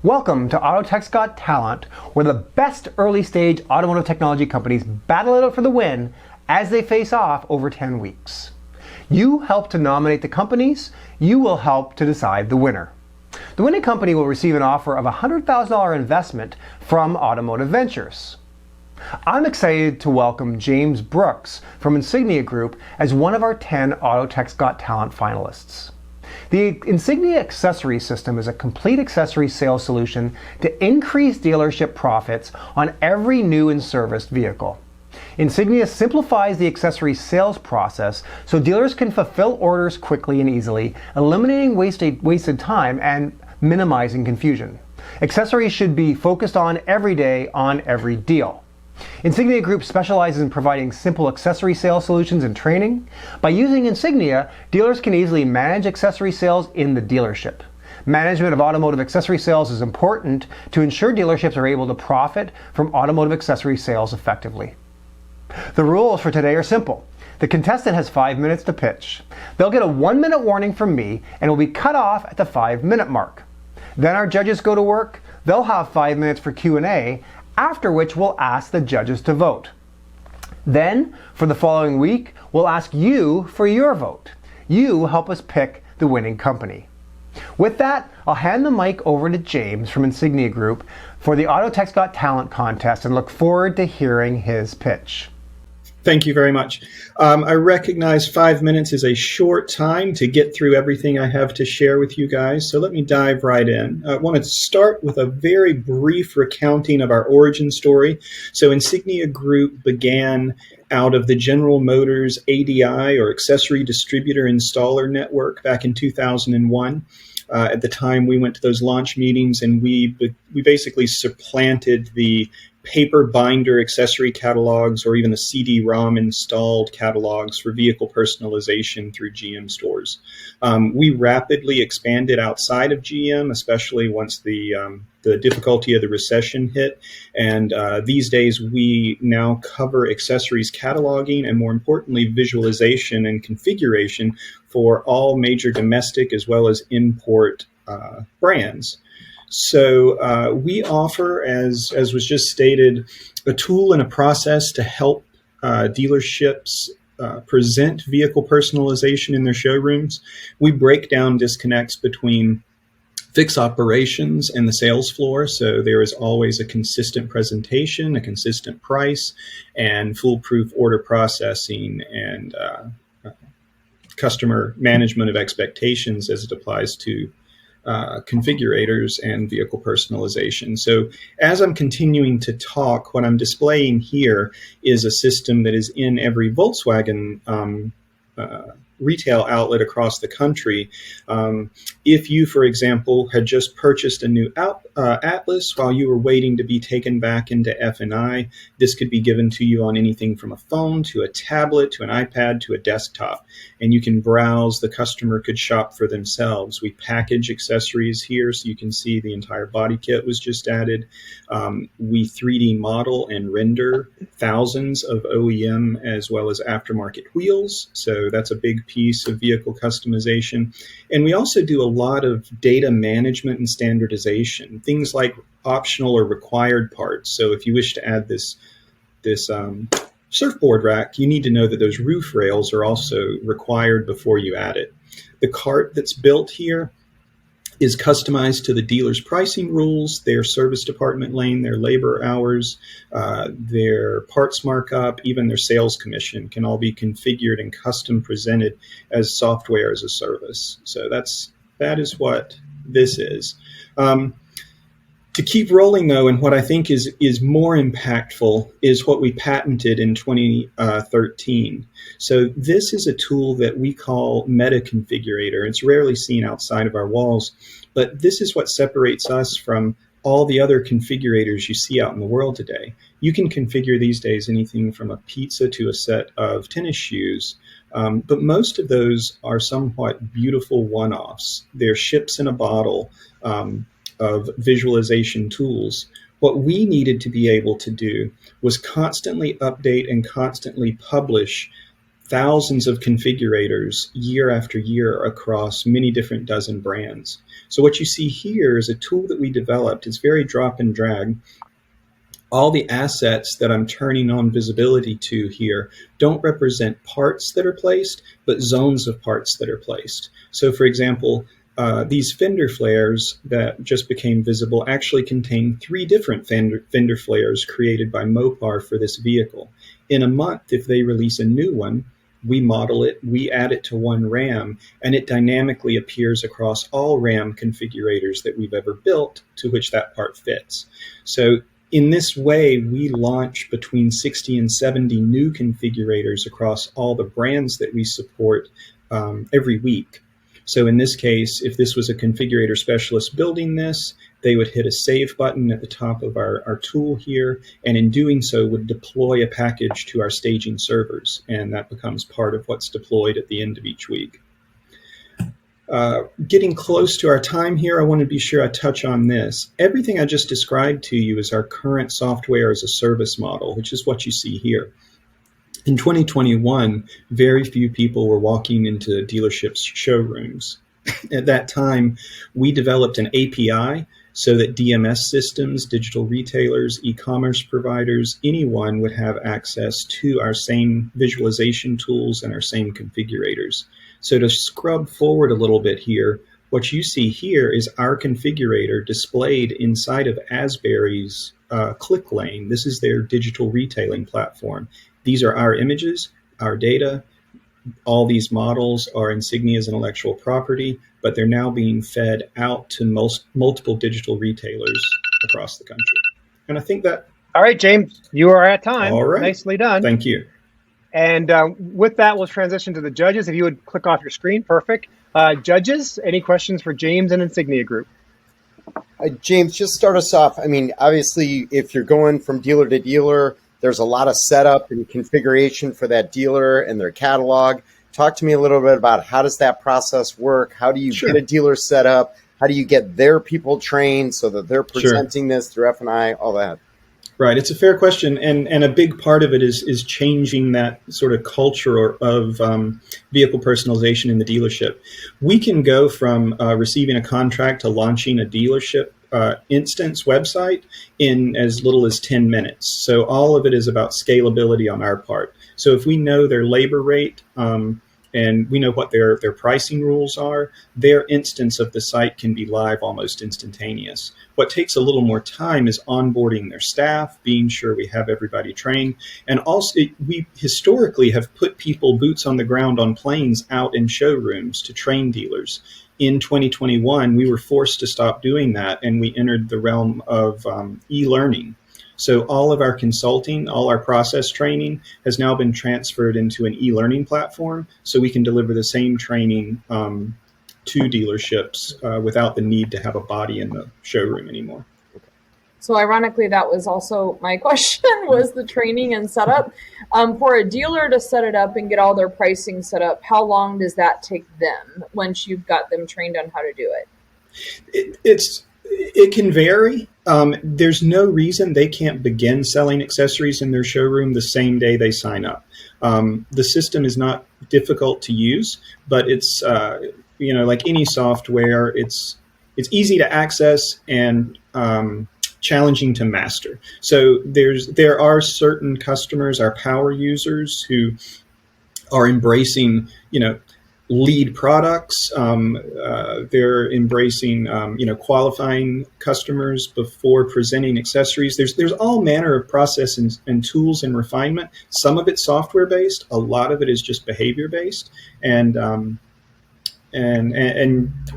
Welcome to AUTOTECH'S Got Talent, where the best early-stage automotive technology companies battle it out for the win as they face off over 10 weeks. You help to nominate the companies, you will help to decide the winner. The winning company will receive an offer of a $100,000 investment from Automotive Ventures. I'm excited to welcome James Brooks from Insignia Group as one of our 10 AUTOTECH'S Got Talent finalists. The Insignia Accessories System is a complete accessory sales solution to increase dealership profits on every new and serviced vehicle. Insignia simplifies the accessory sales process so dealers can fulfill orders quickly and easily, eliminating wasted time and minimizing confusion. Accessories should be focused on every day on every deal. Insignia Group specializes in providing simple accessory sales solutions and training. By using Insignia, dealers can easily manage accessory sales in the dealership. Management of automotive accessory sales is important to ensure dealerships are able to profit from automotive accessory sales effectively. The rules for today are simple. The contestant has 5 minutes to pitch. They'll get a 1-minute warning from me and will be cut off at the 5-minute mark. Then our judges go to work. They'll have 5 minutes for Q&A, after which we'll ask the judges to vote. Then, for the following week, we'll ask you for your vote. You help us pick the winning company. With that, I'll hand the mic over to James from Insignia Group for the AUTOTECH'S Got Talent contest and look forward to hearing his pitch. Thank you very much. I recognize 5 minutes is a short time to get through everything I have to share with you guys, so let me dive right in. I want to start with a very brief recounting of our origin story. So Insignia Group began out of the General Motors ADI, or Accessory Distributor Installer Network, back in 2001. At the time, we went to those launch meetings and we basically supplanted the paper binder accessory catalogs or even the CD-ROM installed catalogs for vehicle personalization through GM stores. We rapidly expanded outside of GM, especially once the difficulty of the recession hit. And these days, we now cover accessories cataloging and, more importantly, visualization and configuration for all major domestic as well as import brands. So we offer, as was just stated, a tool and a process to help dealerships present vehicle personalization in their showrooms. We break down disconnects between fixed operations and the sales floor, so there is always a consistent presentation, a consistent price, and foolproof order processing and customer management of expectations as it applies to configurators and vehicle personalization. So as I'm continuing to talk, what I'm displaying here is a system that is in every Volkswagen retail outlet across the country. If you, for example, had just purchased a new Atlas while you were waiting to be taken back into F&I, this could be given to you on anything from a phone to a tablet to an iPad to a desktop. And you can browse. The customer could shop for themselves. We package accessories here so you can see the entire body kit was just added. We 3D model and render thousands of OEM as well as aftermarket wheels. So that's a big piece of vehicle customization. And we also do a lot of data management and standardization, things like optional or required parts. So if you wish to add this surfboard rack, you need to know that those roof rails are also required before you add it. The cart that's built here is customized to the dealer's pricing rules, their service department lane, their labor hours, their parts markup, even their sales commission can all be configured and custom presented as software as a service. So that is what this is. To keep rolling, though, and what I think is more impactful is what we patented in 2013. So this is a tool that we call Meta Configurator. It's rarely seen outside of our walls, but this is what separates us from all the other configurators you see out in the world today. You can configure these days anything from a pizza to a set of tennis shoes, but most of those are somewhat beautiful one-offs. They're ships in a bottle of visualization tools. What we needed to be able to do was constantly update and constantly publish thousands of configurators year after year across many different dozen brands. So what you see here is a tool that we developed. It's very drop and drag. All the assets that I'm turning on visibility to here don't represent parts that are placed, but zones of parts that are placed. So for example, these fender flares that just became visible actually contain 3 different fender flares created by Mopar for this vehicle. In a month, if they release a new one, we model it, we add it to one RAM, and it dynamically appears across all RAM configurators that we've ever built to which that part fits. So in this way, we launch between 60 and 70 new configurators across all the brands that we support every week. So in this case, if this was a configurator specialist building this, they would hit a save button at the top of our tool here, and in doing so would deploy a package to our staging servers, and that becomes part of what's deployed at the end of each week. Getting close to our time here, I want to be sure I touch on this. Everything I just described to you is our current software as a service model, which is what you see here. In 2021, very few people were walking into dealerships' showrooms. At that time, we developed an API so that DMS systems, digital retailers, e-commerce providers, anyone would have access to our same visualization tools and our same configurators. So to scrub forward a little bit here, what you see here is our configurator displayed inside of Asbury's click lane. This is their digital retailing platform. These are our images, our data. All these models are Insignia's intellectual property, but they're now being fed out to multiple digital retailers across the country. And I think that... All right, James, you are at time. All right. Nicely done. Thank you. And with that, we'll transition to the judges. If you would click off your screen, perfect. Judges, any questions for James and Insignia Group? James, just start us off. I mean, obviously, if you're going from dealer to dealer, there's a lot of setup and configuration for that dealer and their catalog. Talk to me a little bit about how does that process work? How do you get a dealer set up? How do you get their people trained so that they're presenting this through F&I, all that? Right. It's a fair question. And a big part of it is changing that sort of culture of vehicle personalization in the dealership. We can go from receiving a contract to launching a dealership instance website in as little as 10 minutes. So all of it is about scalability on our part. So if we know their labor rate and we know what their pricing rules are, their instance of the site can be live almost instantaneous. What takes a little more time is onboarding their staff, being sure we have everybody trained. And also, we historically have put people boots on the ground on planes out in showrooms to train dealers. In 2021, we were forced to stop doing that, and we entered the realm of e-learning. So all of our consulting, all our process training has now been transferred into an e-learning platform, so we can deliver the same training to dealerships without the need to have a body in the showroom anymore. So ironically, that was also my question, was the training and setup. For a dealer to set it up and get all their pricing set up, how long does that take them once you've got them trained on how to do it? It can vary. There's no reason they can't begin selling accessories in their showroom the same day they sign up. The system is not difficult to use, but it's like any software, it's easy to access and challenging to master. So there are certain customers, our power users, who are embracing lead products. They're embracing qualifying customers before presenting accessories. There's all manner of process and tools and refinement. Some of it's software based, a lot of it is just behavior based, and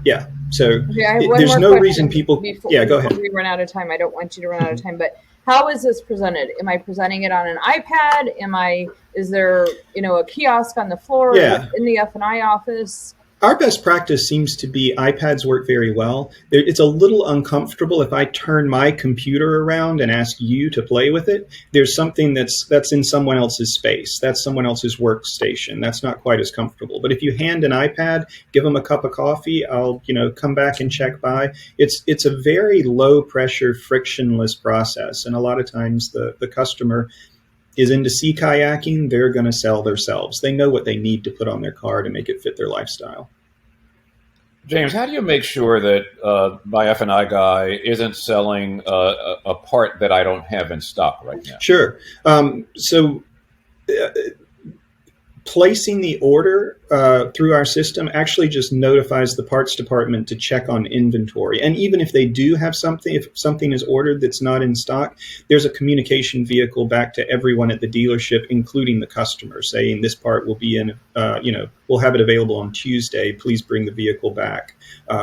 yeah. So there's no reason people. Go ahead. Before we run out of time, I don't want you to run out of time, but how is this presented? Am I presenting it on an iPad? Is there a kiosk on the floor in the F&I office? Our best practice seems to be iPads work very well. It's a little uncomfortable if I turn my computer around and ask you to play with it. There's something that's in someone else's space. That's someone else's workstation. That's not quite as comfortable. But if you hand an iPad, give them a cup of coffee, I'll come back and check by. It's a very low pressure, frictionless process. And a lot of times the customer is into sea kayaking, they're going to sell themselves. They know what they need to put on their car to make it fit their lifestyle. James, how do you make sure that my F&I guy isn't selling a part that I don't have in stock right now? Sure. Placing the order through our system actually just notifies the parts department to check on inventory. And even if they do have something, if something is ordered that's not in stock, there's a communication vehicle back to everyone at the dealership, including the customer, saying this part will be in, we'll have it available on Tuesday. Please bring the vehicle back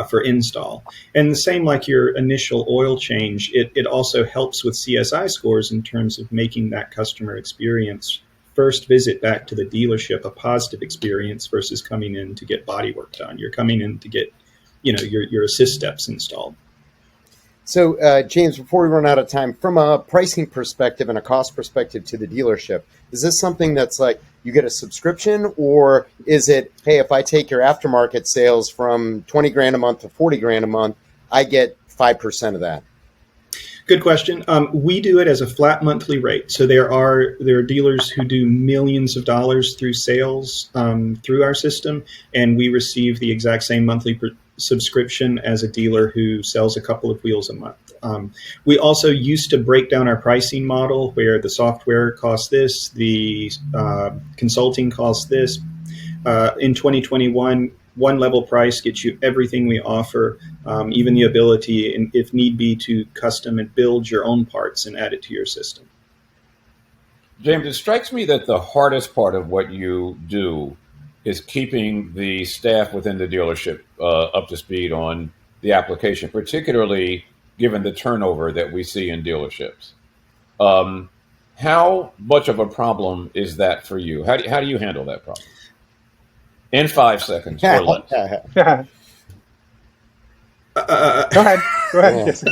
for install. And the same like your initial oil change, it also helps with CSI scores in terms of making that customer experience first visit back to the dealership a positive experience versus coming in to get body work done. You're coming in to get, your assist steps installed. So, James, before we run out of time, from a pricing perspective and a cost perspective to the dealership, is this something that's like you get a subscription, or is it, hey, if I take your aftermarket sales from 20 grand a month to 40 grand a month, I get 5% of that? Good question. We do it as a flat monthly rate. So there are dealers who do millions of dollars through sales through our system, and we receive the exact same monthly subscription as a dealer who sells a couple of wheels a month. We also used to break down our pricing model where the software costs this, the consulting costs this. In 2021, one level price gets you everything we offer, even the ability, if need be, to custom and build your own parts and add it to your system. James, it strikes me that the hardest part of what you do is keeping the staff within the dealership up to speed on the application, particularly given the turnover that we see in dealerships. How much of a problem is that for you? How do you handle that problem? In 5 seconds or less. Go ahead. Yes.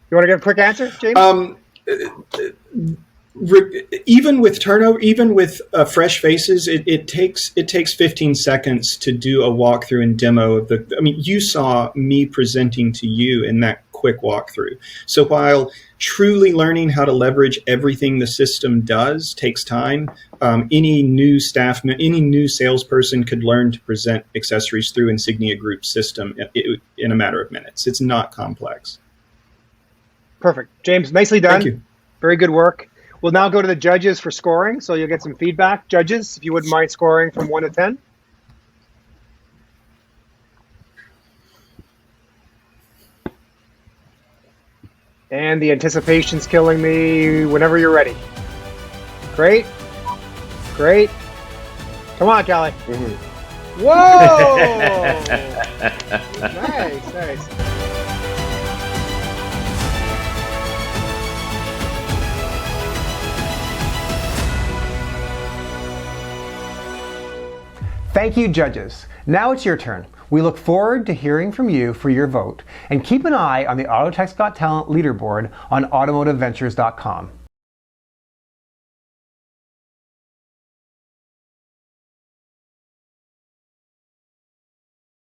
You want to give a quick answer, James? Even with turnover, even with fresh faces, it takes 15 seconds to do a walkthrough and demo of the. I mean, you saw me presenting to you in that quick walkthrough. So while truly learning how to leverage everything the system does takes time, any new salesperson could learn to present accessories through Insignia Group system in a matter of minutes. It's not complex. Perfect. James, nicely done. Thank you. Very good work. We'll now go to the judges for scoring, so you'll get some feedback. Judges, if you wouldn't mind scoring from 1 to 10. And the anticipation's killing me. Whenever you're ready. Great. Great. Come on, Kelly. Mm-hmm. Whoa! Nice. Thank you, judges. Now it's your turn. We look forward to hearing from you for your vote, and keep an eye on the AutoTech's Got Talent leaderboard on automotiveventures.com.